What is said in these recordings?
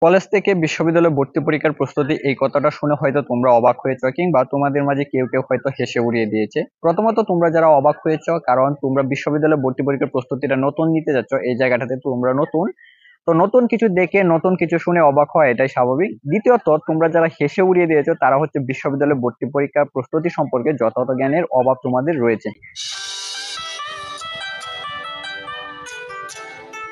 College থেকে বিশ্ববিদ্যালয়ে ভর্তি পরীক্ষার প্রস্তুতি এই কথাটা শুনে হয়তো তোমরা অবাক হয়েছো, কিংবা তোমাদের মাঝে কেউ কেউ হয়তো হেসে উড়িয়ে দিয়েছে। প্রথমত তোমরা যারা অবাক হয়েছো, কারণ তোমরা বিশ্ববিদ্যালয়ে ভর্তি পরীক্ষার প্রস্তুতিটা নতুন নিতে যাচ্ছ, এই জায়গাটাতে তোমরা নতুন। তো নতুন কিছু দেখে নতুন কিছু শুনে অবাক হয়, এটাই স্বাভাবিক। দ্বিতীয়ত, তোমরা যারা হেসে উড়িয়ে দিয়েছো তারা হচ্ছে বিশ্ববিদ্যালয়ে ভর্তি পরীক্ষার প্রস্তুতি সম্পর্কে যথাযথ জ্ঞানের অভাব তোমাদের রয়েছে।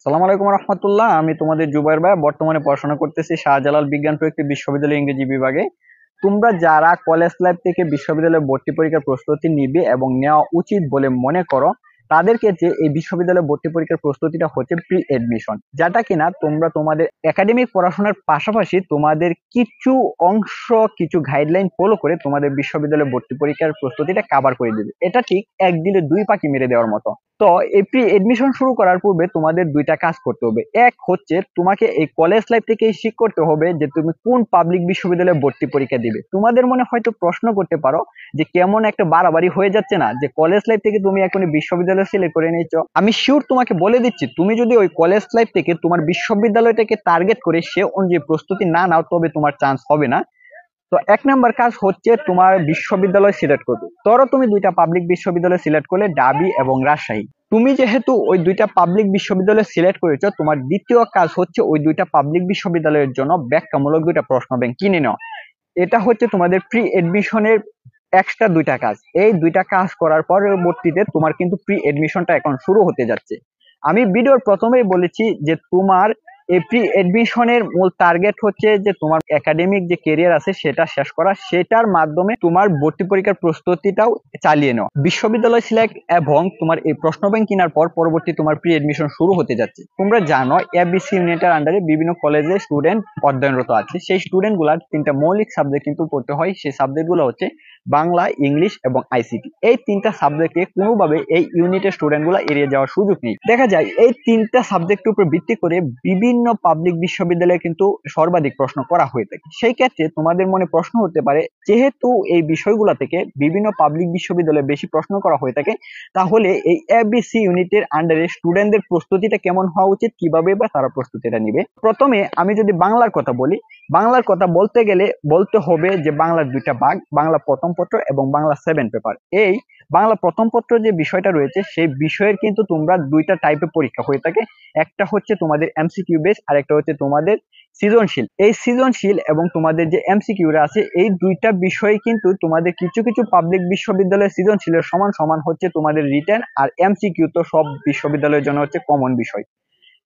সালাম আলাইকুম রহমতুল্লাহ, আমি তোমাদের জুবাইর ভাই, বর্তমানে পড়াশোনা করতেছি শাহজালাল বিজ্ঞান প্রযুক্তি বিশ্ববিদ্যালয় ইংরেজি বিভাগে। তোমরা যারা কলেজ লাইফ থেকে বিশ্ববিদ্যালয়ে ভর্তি পরীক্ষার প্রস্তুতি নিবে এবং নেওয়া উচিত বলে মনে করো, তাদের ক্ষেত্রে এই বিশ্ববিদ্যালয়ে ভর্তি পরীক্ষার প্রস্তুতিটা হচ্ছে প্রি এডমিশন, যেটা কিনা তোমরা তোমাদের একাডেমিক পড়াশোনার পাশাপাশি তোমাদের কিছু অংশ, কিছু গাইডলাইন ফলো করে তোমাদের বিশ্ববিদ্যালয়ে ভর্তি পরীক্ষার প্রস্তুতিটা কভার করে দিবে। এটা ঠিক এক দিলে দুই পাখি মেরে দেওয়ার মতো। তো এই প্রি এডমিশন শুরু করার পূর্বে তোমাদের দুইটা কাজ করতে হবে। এক হচ্ছে তোমাকে এই কলেজ লাইফ থেকেই শিখ করতে হবে যে তুমি কোন পাবলিক বিশ্ববিদ্যালয়ে ভর্তি পরীক্ষা দিবে। তোমাদের মনে হয়তো প্রশ্ন করতে পারো যে কেমন একটা বাড়াবাড়ি হয়ে যাচ্ছে না, যে কলেজ লাইফ থেকে তুমি এখন বিশ্ববিদ্যালয় সিলেক্ট করে নিচ্ছ। আমি শিওর তোমাকে বলে দিচ্ছি, তুমি যদি ওই কলেজ লাইফ থেকে তোমার বিশ্ববিদ্যালয়টাকে টার্গেট করে সে অনুযায়ী প্রস্তুতি না নাও, তবে তোমার চান্স হবে না। তো এক নাম্বার কাজ হচ্ছে তোমার বিশ্ববিদ্যালয় সিলেক্ট করবে। ধরো তুমি দুইটা পাবলিক বিশ্ববিদ্যালয় সিলেক্ট করলে, ঢাবি এবং রাজশাহী। তুমি যেহেতু ওই দুইটা পাবলিক বিশ্ববিদ্যালয় সিলেক্ট করেছো, তোমার দ্বিতীয় কাজ হচ্ছে ওই দুইটা পাবলিক বিশ্ববিদ্যালয়ের জন্য ব্যাখ্যামূলক দুইটা প্রশ্ন ব্যাংক কিনে নেওয়া। এটা হচ্ছে তোমাদের প্রি এডমিশনের এক্সট্রা দুইটা কাজ। এই দুইটা কাজ করার পরবর্তীতে তোমার কিন্তু প্রি এডমিশনটা এখন শুরু হতে যাচ্ছে। আমি ভিডিওর প্রথমেই বলেছি যে তোমার এই প্রি এডমিশনের মূল টার্গেট হচ্ছে যে তোমার একাডেমিক যে কেরিয়ার আছে সেটা শেষ করা, সেটার মাধ্যমে তোমার ভর্তি পরীক্ষার প্রস্তুতিটাও চালিয়ে নেওয়া। বিশ্ববিদ্যালয় সিলেক্ট এবং তোমার এই প্রশ্ন ব্যাংক কেনার পর পরবর্তী তোমার প্রি এডমিশন শুরু হতে যাচ্ছে। তোমরা জানো এবিসি ইউনিটের আন্ডারে বিভিন্ন কলেজে স্টুডেন্ট অধ্যয়নরত আছে। সেই স্টুডেন্ট গুলার তিনটা মৌলিক সাবজেক্ট কিন্তু পড়তে হয়। সেই সাবজেক্ট গুলো হচ্ছে বাংলা, ইংলিশ এবং আইসিটি। এই তিনটা সাবজেক্টে কোনোভাবে এই ইউনিটের স্টুডেন্ট গুলা এড়িয়ে যাওয়ার সুযোগ নেই। দেখা যায় এই তিনটা সাবজেক্টের উপর ভিত্তি করে বিভিন্ন পাবলিক বিশ্ববিদ্যালয়ে কিন্তু সর্বাধিক প্রশ্ন করা হয়ে থাকে। সেই ক্ষেত্রে তোমাদের মনে প্রশ্ন হতে পারে, যেহেতু এই বিষয়গুলো থেকে বিভিন্ন পাবলিক বিশ্ববিদ্যালয়ে বেশি প্রশ্ন করা হয়ে থাকে, তাহলে এই এবিসি ইউনিটের আন্ডারে স্টুডেন্টদের প্রস্তুতিটা কেমন হওয়া উচিত, কিভাবে বা তারা প্রস্তুতিটা নিবে। প্রথমে আমি যদি বাংলার কথা বলি, বাংলার কথা বলতে গেলে বলতে হবে যে বাংলার দুইটা ভাগ, বাংলা প্রথম পত্র এবং বাংলা 7 পেপার। এই বাংলা প্রথম পত্র যে বিষয়টা রয়েছে, সেই বিষয়ের কিন্তু তোমরা দুইটা টাইপের পরীক্ষা হয়ে থাকে। একটা হচ্ছে তোমাদের এমসিকিউ বেস, আর একটা হচ্ছে তোমাদের সৃজনশীল। এই সৃজনশীল এবং তোমাদের যে এমসিকিউরা আছে, এই দুইটা বিষয় কিন্তু তোমাদের কিছু কিছু পাবলিক বিশ্ববিদ্যালয়ের সৃজনশীলের সমান সমান হচ্ছে তোমাদের রিটেন, আর এমসিকিউ তো সব বিশ্ববিদ্যালয়ের জন্য হচ্ছে কমন বিষয়।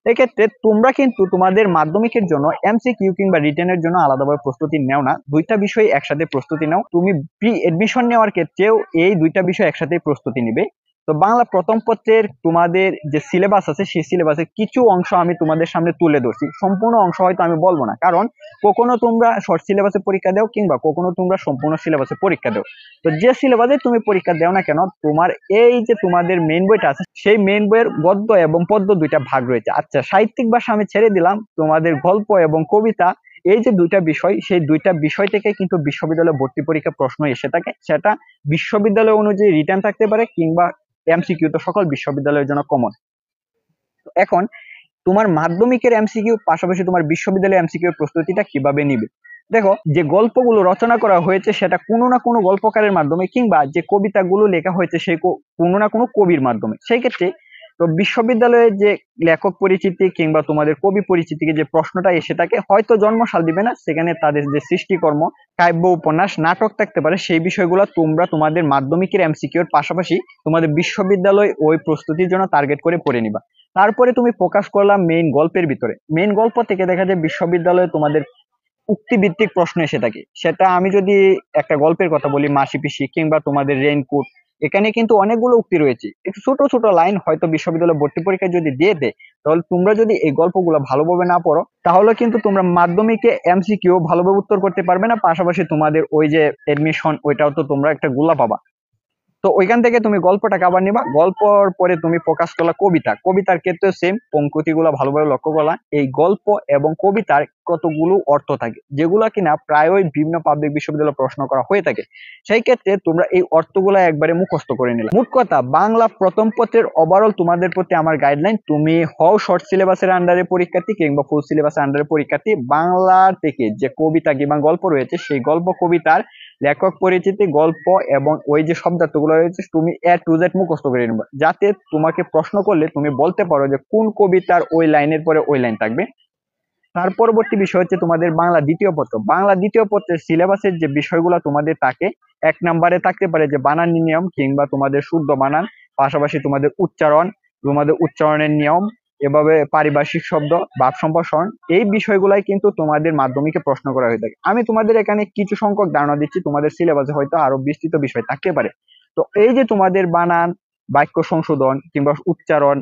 এক্ষেত্রে তোমরা কিন্তু তোমাদের মাধ্যমিকের জন্য এমসিকিউ কিংবা রিটেনের জন্য আলাদাভাবে প্রস্তুতি নেও না, দুইটা বিষয় একসাথে প্রস্তুতি নাও। তুমি প্রি এডমিশন নেওয়ার ক্ষেত্রেও এই দুইটা বিষয় একসাথে প্রস্তুতি নিবে। তো বাংলা প্রথম পত্রের তোমাদের যে সিলেবাস আছে, সেই সিলেবাসের কিছু অংশ আমি তোমাদের সামনে তুলে ধরছি। সম্পূর্ণ অংশ হয়তো আমি বলবো না, কারণ কখনো তোমরা শর্ট সিলেবাসে পরীক্ষা দাও কিংবা কখনো তোমরা সম্পূর্ণ সিলেবাসে পরীক্ষা দাও। তো যে সিলেবাসে তুমি পরীক্ষা দাও না কেন, তোমার এই যে তোমাদের মেইন বইটা আছে, সেই মেইন বইয়ের গদ্য এবং পদ্য দুইটা ভাগ রয়েছে। আচ্ছা, সাহিত্যিক ভাষা আমি ছেড়ে দিলাম, তোমাদের গল্প এবং কবিতা, এই যে দুইটা বিষয়, সেই দুইটা বিষয় থেকে কিন্তু বিশ্ববিদ্যালয়ে ভর্তি পরীক্ষা প্রশ্ন এসে থাকে। সেটা বিশ্ববিদ্যালয় অনুযায়ী রিটার্ন থাকতে পারে কিংবা এমসিকিউ তো সকল বিশ্ববিদ্যালয়ের জন্য কমন। এখন তোমার মাধ্যমিকের এমসিকিউ পাশাপাশি তোমার বিশ্ববিদ্যালয়ের এমসিকিউ প্রস্তুতিটা কিভাবে নিবে। দেখো, যে গল্পগুলো রচনা করা হয়েছে সেটা কোনো না কোনো গল্পকারের মাধ্যমে, কিংবা যে কবিতাগুলো লেখা হয়েছে সেই কোনো না কোনো কবির মাধ্যমে। সেই ক্ষেত্রে তো বিশ্ববিদ্যালয়ের যে লেখক পরিচিতি কিংবা তোমাদের কবি পরিচিতি যে প্রশ্নটা এসে থাকে, হয়তো জন্মসাল দিবে না, সেখানে তাদের যে সৃষ্টিকর্ম, কাব্য, উপন্যাস, নাটক থাকতে পারে। সেই বিষয়গুলো তোমরা তোমাদের মাধ্যমিকের এমসিকিউর পাশাপাশি তোমাদের বিশ্ববিদ্যালয় ওই প্রস্তুতির জন্য টার্গেট করে পড়ে নিবা। তারপরে তুমি ফোকাস করলাম মেইন গল্পের ভিতরে। মেইন গল্প থেকে দেখা যায় বিশ্ববিদ্যালয়ে তোমাদের উক্তিভিত্তিক প্রশ্ন এসে থাকে। সেটা আমি যদি একটা গল্পের কথা বলি, মাসি পিসি কিংবা তোমাদের রেইনকোট, এখানে কিন্তু অনেকগুলো উক্তি রয়েছে। একটু ছোট ছোট লাইন হয়তো বিশ্ববিদ্যালয় ভর্তি পরীক্ষায় যদি দিয়ে দেয়, তাহলে তোমরা যদি এই গল্পগুলো ভালোভাবে না পড়ো, তাহলে কিন্তু তোমরা মাধ্যমিকে এমসিকিউ ভালোভাবে উত্তর করতে পারবে না, পাশাপাশি তোমাদের ওই যে এডমিশন, ওইটাও তো তোমরা একটা গোলা পাবা। তো ওইখান থেকে তুমি গল্পটা আবার নিবা, গল্পর পরে তুমি ফোকাস করলা কবিতা, কবিতার ক্ষেত্রে সেম পঙ্ক্তি গুলা ভালোভাবে লক্ষ্য করলা। এই গল্প এবং কবিতার কতগুলো অর্থ থাকে যেগুলো কিনা প্রায়ই বিভিন্ন পাবলিক বিশ্ববিদ্যালয়ে প্রশ্ন করা হয়ে থাকে। সেই ক্ষেত্রে তোমরা এই অর্থগুলা একবারে মুখস্থ করে নিলা। মোট কথা বাংলা প্রথম পত্রের ওভারঅল তোমাদের প্রতি আমার গাইডলাইন, তুমি হও শর্ট সিলেবাসের আন্ডারে পরীক্ষার্থী কিংবা ফুল সিলেবাসের আন্ডারে পরীক্ষার্থী, বাংলার থেকে যে কবিতা কিংবা গল্প রয়েছে সেই গল্প কবিতার লেখক পরিচিতি, গল্প এবং ওই যে শব্দার্থগুলো রয়েছে তুমি A to Z মুখস্থ করে নেবে, যাতে তোমাকে প্রশ্ন করলে তুমি বলতে পারো যে কোন কবিতার ওই লাইনের পরে ওই লাইন থাকবে। তার পরবর্তী বিষয় হচ্ছে তোমাদের বাংলা দ্বিতীয় পত্র। বাংলা দ্বিতীয় পত্রের সিলেবাসের যে বিষয়গুলো তোমাদের থাকে, 1 নম্বরে থাকতে পারে যে বানান নিয়ম কিংবা তোমাদের শুদ্ধ বানান, পাশাপাশি তোমাদের উচ্চারণ, তোমাদের উচ্চারণের নিয়ম, এভাবে পারিভাষিক শব্দ, ভাব সম্প্রসারণ, এই বিষয়গুলাই কিন্তু তোমাদের মাধ্যমিকে প্রশ্ন করা হয়ে থাকে। আমি তোমাদের এখানে কিছু সংখ্যক ধারণা দিচ্ছি, তোমাদের সিলেবাসে হয়তো আরো বিস্তৃত বিষয় থাকতে পারে। তো এই যে তোমাদের বানান, বাক্য সংশোধন কিংবা উচ্চারণ,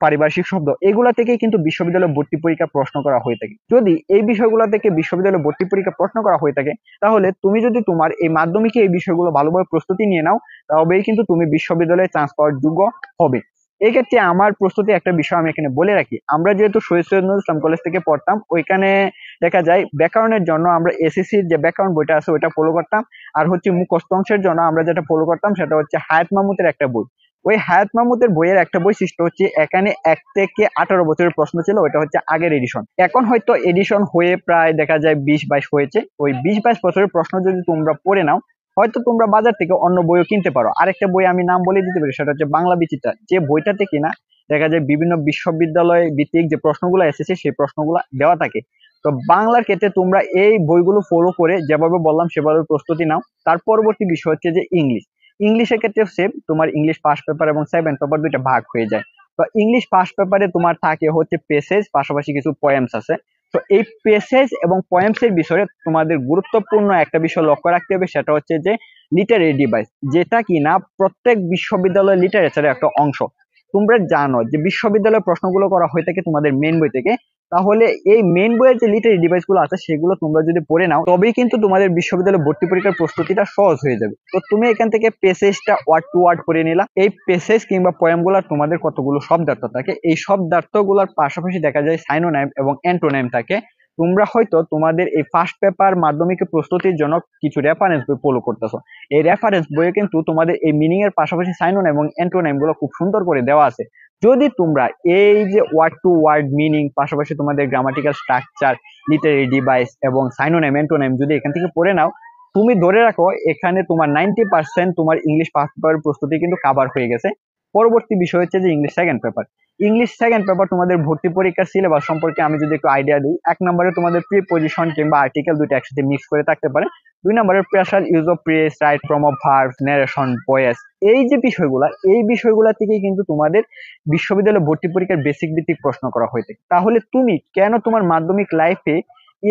পারিভাষিক শব্দ, এগুলা থেকে কিন্তু বিশ্ববিদ্যালয় ভর্তি পরীক্ষা প্রশ্ন করা হয়ে থাকে। যদি এই বিষয়গুলো থেকে বিশ্ববিদ্যালয় ভর্তি পরীক্ষা প্রশ্ন করা হয়ে থাকে, তাহলে তুমি যদি তোমার এই মাধ্যমিকে এই বিষয়গুলো ভালোভাবে প্রস্তুতি নিয়ে নাও, তবেই কিন্তু তুমি বিশ্ববিদ্যালয়ে চান্স পাওয়ার যোগ্য হবে। এই ক্ষেত্রে আমার প্রস্তুতি একটা বিষয় আমি এখানে বলে রাখি, আমরা যেহেতু শহীদ সৈয়দ নজরুল ইসলাম কলেজ থেকে পড়তাম, ওইখানে দেখা যায় ব্যাকরণের জন্য আমরা এসএসসির যে ব্যাকরণ বইটা আছে ওইটা ফলো করতাম। আর হচ্ছে মুখস্থ অংশের জন্য আমরা যেটা ফলো করতাম সেটা হচ্ছে হায়াত মাহমুদের একটা বই। ওই হায়াত মাহমুদের বইয়ের একটা বৈশিষ্ট্য হচ্ছে এখানে 1 থেকে 18 বছরের প্রশ্ন ছিল, ওটা হচ্ছে আগের এডিশন। এখন হয়তো এডিশন হয়ে প্রায় দেখা যায় 20-22 হয়েছে। ওই 20-22 বছরের প্রশ্ন যদি তোমরা পড়ে নাও, হয়তো তোমরা বাজার থেকে অন্য বইও কিনতে পারো। আরেকটা বই আমি নাম বলে দিতে পারি, সেটা হচ্ছে বাংলা বিচিত্রা, যে বইটাতে কিনা দেখা যায় বিভিন্ন বিশ্ববিদ্যালয় ভিত্তিক যে প্রশ্নগুলো এসেছে সেই প্রশ্নগুলো দেওয়া থাকে। তো বাংলার ক্ষেত্রে তোমরা এই বইগুলো ফলো করে যেভাবে বললাম সেভাবে প্রস্তুতি নাও। তার পরবর্তী বিষয় হচ্ছে যে ইংলিশ। ইংলিশের ক্ষেত্রে সেম, তোমার ইংলিশ ফার্স্ট পেপার এবং সেকেন্ড পেপার দুইটা ভাগ হয়ে যায়। তো ইংলিশ ফার্স্ট পেপারে তোমার থাকে হচ্ছে পেসেজ, পাশাপাশি কিছু পয়েমস আছে। তো এই পেসেজ এবং পয়েমস এর বিষয়ে তোমাদের গুরুত্বপূর্ণ একটা বিষয় লক্ষ্য রাখতে হবে, সেটা হচ্ছে যে লিটারেরি ডিভাইস, যেটা কিনা প্রত্যেক বিশ্ববিদ্যালয়ের লিটারেচারের একটা অংশ। তোমরা জানো যে বিশ্ববিদ্যালয়ের প্রশ্নগুলো করা হয়ে থাকে তোমাদের মেন বই থেকে, তাহলে এই মেন বইয়ের যে লিটারি ডিভাইস গুলো আছে সেগুলো তোমরা যদি পড়ে নাও, তবেই কিন্তু তোমাদের বিশ্ববিদ্যালয়ে ভর্তি পরীক্ষার প্রস্তুতিটা সহজ হয়ে যাবে। তো তুমি এখান থেকে পেসেজটা ওয়ার্ড টু ওয়ার্ড করে নিলা। এই পেসেজ কিংবা পয়েম গুলার তোমাদের কতগুলো শব্দার্থ থাকে, এই শব্দার্থ গুলার পাশাপাশি দেখা যায় সাইনোনাইম এবং অ্যান্টোনাইম থাকে। তোমরা হয়তো তোমাদের এই ফার্স্ট পেপার মাধ্যমিকের প্রস্তুতির জন্য কিছু রেফারেন্স বই ফলো করতেছো, এই রেফারেন্স বইয়ে কিন্তু তোমাদের এই মিনিং এর পাশাপাশি সাইনোনাইম এবং অ্যান্টোনাইম গুলো খুব সুন্দর করে দেওয়া আছে। যদি তোমরা এই যে ওয়ার্ড টু ওয়ার্ড মিনিং, পাশাপাশি তোমাদের গ্রামাটিক্যাল স্ট্রাকচার, লিটারি ডিভাইস এবং সাইনোনাইম অ্যান্টোনাইম যদি এখান থেকে পড়ে নাও, তুমি ধরে রাখো এখানে তোমার 90% তোমার ইংলিশ ফার্স্ট পেপারের প্রস্তুতি কিন্তু কাভার হয়ে গেছে। পরবর্তী বিষয় হচ্ছে যে English second paper. English second paper তোমাদের ভর্তি পরীক্ষার সিলেবাস সম্পর্কে আমি যদি একটু আইডিয়া দিই, 1 নম্বরে তোমাদের প্রিপজিশন কিংবা আর্টিকেল দুইটা একসাথে মিক্স করে থাকতে পারে। 2 নম্বরের pressure, use of press, right form of verbs, narration, voice, এই যে বিষয়গুলা, এই বিষয়গুলা থেকেই কিন্তু তোমাদের বিশ্ববিদ্যালয় ভর্তি পরীক্ষার বেসিক ভিত্তিক প্রশ্ন করা হয়ে থাকে। তাহলে তুমি কেন তোমার মাধ্যমিক লাইফে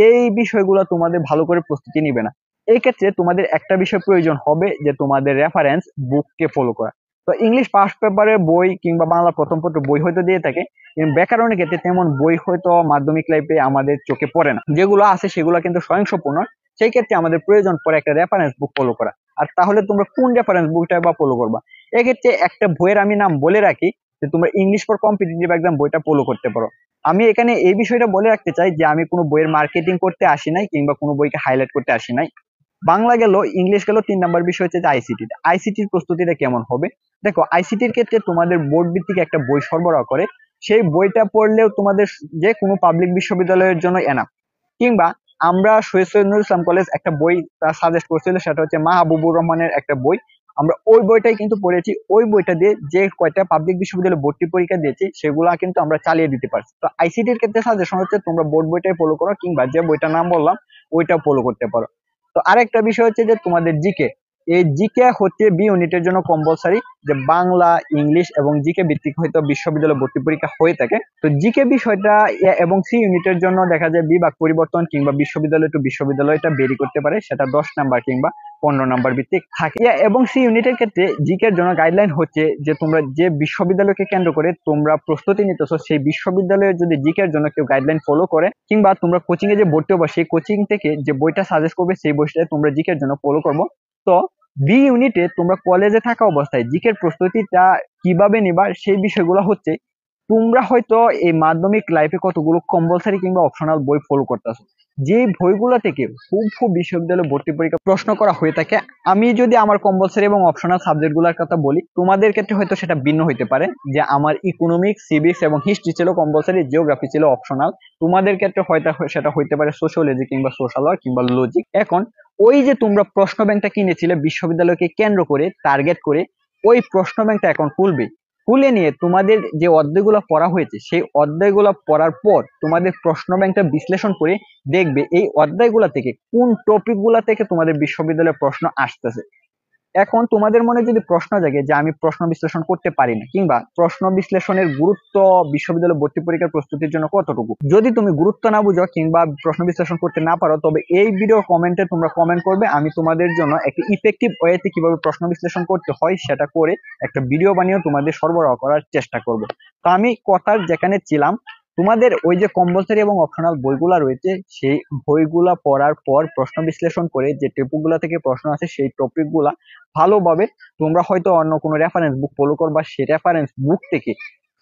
এই বিষয়গুলো তোমাদের ভালো করে প্রস্তুতি নিবে না? এই ক্ষেত্রে তোমাদের একটা বিষয় প্রয়োজন হবে, যে তোমাদের রেফারেন্স বুককে ফলো করা। তো ইংলিশ ফার্স্ট পেপারে বই কিংবা বাংলা প্রথম পত্র বই হয়তো দিয়ে থাকে, কিন্তু ব্যাকরণের ক্ষেত্রে তেমন বই হয়তো মাধ্যমিক লাইফে আমাদের চোখে পড়ে না, যেগুলো আছে সেগুলো কিন্তু স্বয়ংসম্পূর্ণ। সেই ক্ষেত্রে আমাদের প্রয়োজন পড়ে একটা রেফারেন্স বুক ফলো করা। আর তাহলে তোমরা কোন রেফারেন্স বুকটা বা ফলো করবা? এক্ষেত্রে একটা বইয়ের আমি নাম বলে রাখি, যে তোমরা ইংলিশ ফর কম্পিটিটিভ এক্সাম বইটা ফলো করতে পারো। আমি এখানে এই বিষয়টা বলে রাখতে চাই যে আমি কোনো বইয়ের মার্কেটিং করতে আসি নাই কিংবা কোনো বইকে হাইলাইট করতে আসি নাই। বাংলা গেল, ইংলিশ গেল, 3 নম্বর বিষয় হচ্ছে যে আইসিটি। আইসিটির প্রস্তুতিটা কেমন হবে? দেখো, আইসিটির ক্ষেত্রে তোমাদের বোর্ড ভিত্তিক একটা বই সরবরাহ করে, সেই বইটা পড়লেও তোমাদের যে কোনো পাবলিক বিশ্ববিদ্যালয়ের জন্য এনাফ। কিংবা আমরা শহীদ সৈয়দ নজরুল ইসলাম কলেজ একটা বই সাজেস্ট করছিল, সেটা হচ্ছে মাহবুবুর রহমানের একটা বই। আমরা ওই বইটাই কিন্তু পড়েছি, ওই বইটা দিয়ে যে কয়টা পাবলিক বিশ্ববিদ্যালয়ে ভর্তি পরীক্ষা দিয়েছি সেগুলা কিন্তু আমরা চালিয়ে দিতে পারছি। তো আইসিটির ক্ষেত্রে সাজেশন হচ্ছে তোমরা বোর্ড বইটাই ফলো করো, কিংবা যে বইটার নাম বললাম ওইটাও ফলো করতে পারো। তো আরেকটা বিষয় হচ্ছে যে তোমাদের জিকে। এই জিকে হচ্ছে বি ইউনিটের জন্য কম্পালসারি, যে বাংলা, ইংলিশ এবং জিকে ভিত্তিক হয়তো বিশ্ববিদ্যালয় ভর্তি পরীক্ষা হয়ে থাকে। তো জিকে বিষয়টা এ এবং সি ইউনিটের জন্য দেখা যায় বিভাগ পরিবর্তন কিংবা বিশ্ববিদ্যালয় টু বিশ্ববিদ্যালয় এটা বেরি করতে পারে, সেটা 10 নাম্বার কিংবা 15 নাম্বার ভিত্তিক থাকে। এবং সি ইউনিটের ক্ষেত্রে জিকে এর জন্য গাইডলাইন হচ্ছে যে তোমরা যে বিশ্ববিদ্যালয়কে কেন্দ্র করে তোমরা প্রস্তুতি নিতেছো, সেই বিশ্ববিদ্যালয়ের যদি জিকে এর জন্য কেউ গাইডলাইন ফলো করে, কিংবা তোমরা কোচিং এ যে ভর্তি হবো সেই কোচিং থেকে যে বইটা সাজেস্ট করবে সেই বইটা তোমরা জিকে এর জন্য ফলো করবো। তো বি ইউনিটে তোমরা কলেজে থাকা অবস্থায় জিকের প্রস্তুতিটা কিভাবে নিবা সেই বিষয়গুলো হচ্ছে, তোমরা হয়তো এই মাধ্যমিক লাইফে কতগুলো কম্পালসারি কিংবা অপশনাল বই ফলো করতেছো, যে বইগুলো থেকে খুব বিশ্ববিদ্যালয় ভর্তি পরীক্ষা প্রশ্ন করা হয়ে থাকে। আমি যদি আমার কম্পালসারি এবং অপশনাল সাবজেক্ট গুলোর কথা বলি, তোমাদের ক্ষেত্রে হয়তো সেটা ভিন্ন হইতে পারে, যে আমার ইকোনমিক্স, সিভিক্স এবং হিস্ট্রি ছিল কম্পালসারি, জিওগ্রাফি ছিল অপশনাল। তোমাদের ক্ষেত্রে হয়তো সেটা হইতে পারে সোশিওলজি কিংবা সোশ্যাল ওয়ার্ক কিংবা লজিক। এখন ওই যে তোমরা প্রশ্ন ব্যাংকটা কিনেছিলে বিশ্ববিদ্যালয়কে কেন্দ্র করে, টার্গেট করে, ওই প্রশ্ন ব্যাংকটা এখন খুলবে। খুলে নিয়ে তোমাদের যে অধ্যায়গুলো পড়া হয়েছে সেই অধ্যায়গুলো পড়ার পর তোমাদের প্রশ্ন ব্যাংকটা বিশ্লেষণ করে দেখবে এই অধ্যায়গুলো থেকে কোন টপিকগুলো থেকে তোমাদের বিশ্ববিদ্যালয়ে প্রশ্ন আসতেছে। এখন তোমাদের মনে যদি প্রশ্ন জাগে যে আমি প্রশ্ন বিশ্লেষণ করতে পারি না, কিংবা প্রশ্ন বিশ্লেষণের গুরুত্ব বিশ্ববিদ্যালয় ভর্তি পরীক্ষার প্রস্তুতির জন্য কতটুকু, যদি তুমি গুরুত্ব না বুঝো কিংবা প্রশ্ন বিশ্লেষণ করতে না পারো, তবে এই ভিডিও কমেন্টে তোমরা কমেন্ট করবে, আমি তোমাদের জন্য একটা ইফেক্টিভ ওয়েতে কিভাবে প্রশ্ন বিশ্লেষণ করতে হয় সেটা করে একটা ভিডিও বানিয়ে তোমাদের সরবরাহ করার চেষ্টা করব। তো আমি কথার যেখানে ছিলাম, তোমাদের ওই যে কম্পালসারি এবং অপশনাল বইগুলা রয়েছে, সেই বইগুলা পড়ার পর প্রশ্ন বিশ্লেষণ করে যে টপিকগুলা থেকে প্রশ্ন আছে সেই টপিকগুলা ভালোভাবে তোমরা হয়তো অন্য কোনো রেফারেন্স বুক ফলো করবা, সেই রেফারেন্স বুক থেকে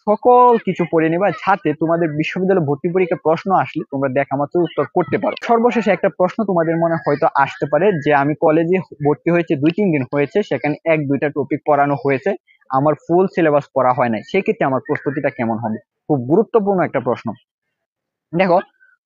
সকল কিছু পড়ে নিবা, যাতে তোমাদের বিশ্ববিদ্যালয় ভর্তি পরীক্ষার প্রশ্ন আসলে তোমরা দেখা মাত্র উত্তর করতে পারো। সর্বশেষে একটা প্রশ্ন তোমাদের মনে হয়তো আসতে পারে যে আমি কলেজে ভর্তি হয়েছে 2-3 দিন হয়েছে, সেখানে 1-2টা টপিক পড়ানো হয়েছে, আমার ফুল সিলেবাস পড়া হয় নাই, সেক্ষেত্রে আমার প্রস্তুতিটা কেমন হবে? খুব গুরুত্বপূর্ণ একটা প্রশ্ন। দেখো,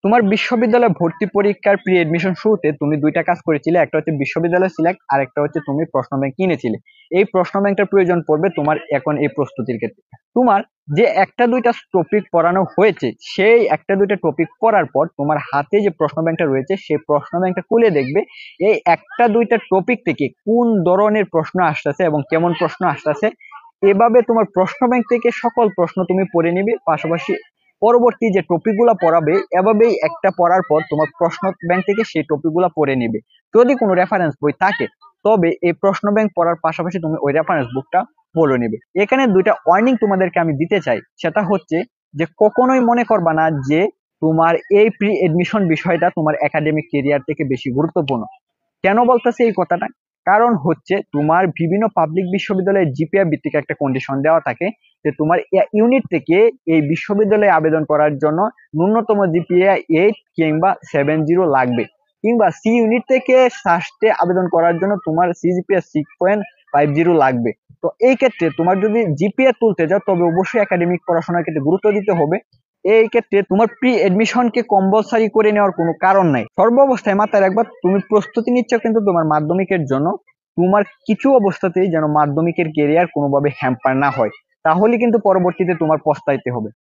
তোমার বিশ্ববিদ্যালয় ভর্তি পরীক্ষার প্রি এডমিশন শুরুতে তুমি দুইটা কাজ করেছিলে, একটা হচ্ছে বিশ্ববিদ্যালয় সিলেক্ট, আর একটা হচ্ছে তুমি প্রশ্ন ব্যাংক কিনেছিলে। এই প্রশ্ন ব্যাংকটার প্রয়োজন পড়বে তোমার এখন এই প্রস্তুতির ক্ষেত্রে। তোমার যে একটা দুইটা টপিক পড়ানো হয়েছে, সেই একটা দুইটা টপিক পড়ার পর তোমার হাতে যে প্রশ্ন ব্যাংকটা রয়েছে সেই প্রশ্ন ব্যাংকটা খুলে দেখবে এই একটা দুইটা টপিক থেকে কোন ধরনের প্রশ্ন আসতেছে এবং কেমন প্রশ্ন আসতেছে। এভাবে তোমার প্রশ্ন ব্যাংক থেকে সকল প্রশ্ন তুমি পড়ে নিবে, পাশাপাশি পরবর্তী যে টপিকগুলো পড়াবে এভাবেই একটা পড়ার পর তোমার প্রশ্ন ব্যাংক থেকে সেই টপিকগুলো পড়ে নিবে। যদি কোনো রেফারেন্স বই থাকে তবে এই প্রশ্ন ব্যাংক পড়ার পাশাপাশি তুমি ওই রেফারেন্স বুকটা পড়ে নিবে। এখানে দুইটা ওয়ার্নিং তোমাদেরকে আমি দিতে চাই, সেটা হচ্ছে যে কখনোই মনে করবা না যে তোমার এই প্রি এডমিশন বিষয়টা তোমার একাডেমিক কেরিয়ার থেকে বেশি গুরুত্বপূর্ণ। কেন বলতেছি এই কথাটা? কারণ হচ্ছে তোমার বিভিন্ন পাবলিক বিশ্ববিদ্যালয়ে জিপিএ ভিত্তিক একটা কন্ডিশন দেওয়া থাকে যে তোমার ইউনিট থেকে এই বিশ্ববিদ্যালয়ে আবেদন করার জন্য ন্যূনতম জিপিএ 8 কিংবা 7.0 লাগবে, কিংবা সি ইউনিট থেকে সাস্টে আবেদন করার জন্য তোমার সিজিপিএ 6.50 লাগবে। তো এই ক্ষেত্রে তোমার যদি জিপিএ তুলতে যাও তবে অবশ্যই একাডেমিক পড়াশোনার ক্ষেত্রে গুরুত্ব দিতে হবে। এই ক্ষেত্রে তোমার প্রি এডমিশনকে কম্পালসারি করে নেওয়ার কোনো কারণ নাই। সর্বাবস্থায় মাথায় রাখবা, তুমি প্রস্তুতি নিচ্ছ কিন্তু তোমার মাধ্যমিকের জন্য, তোমার কিছু অবস্থাতেই যেন মাধ্যমিকের কেরিয়ার কোনোভাবে হ্যাম্পার না হয়, তাহলে কিন্তু পরবর্তীতে তোমার পস্তাইতে হবে।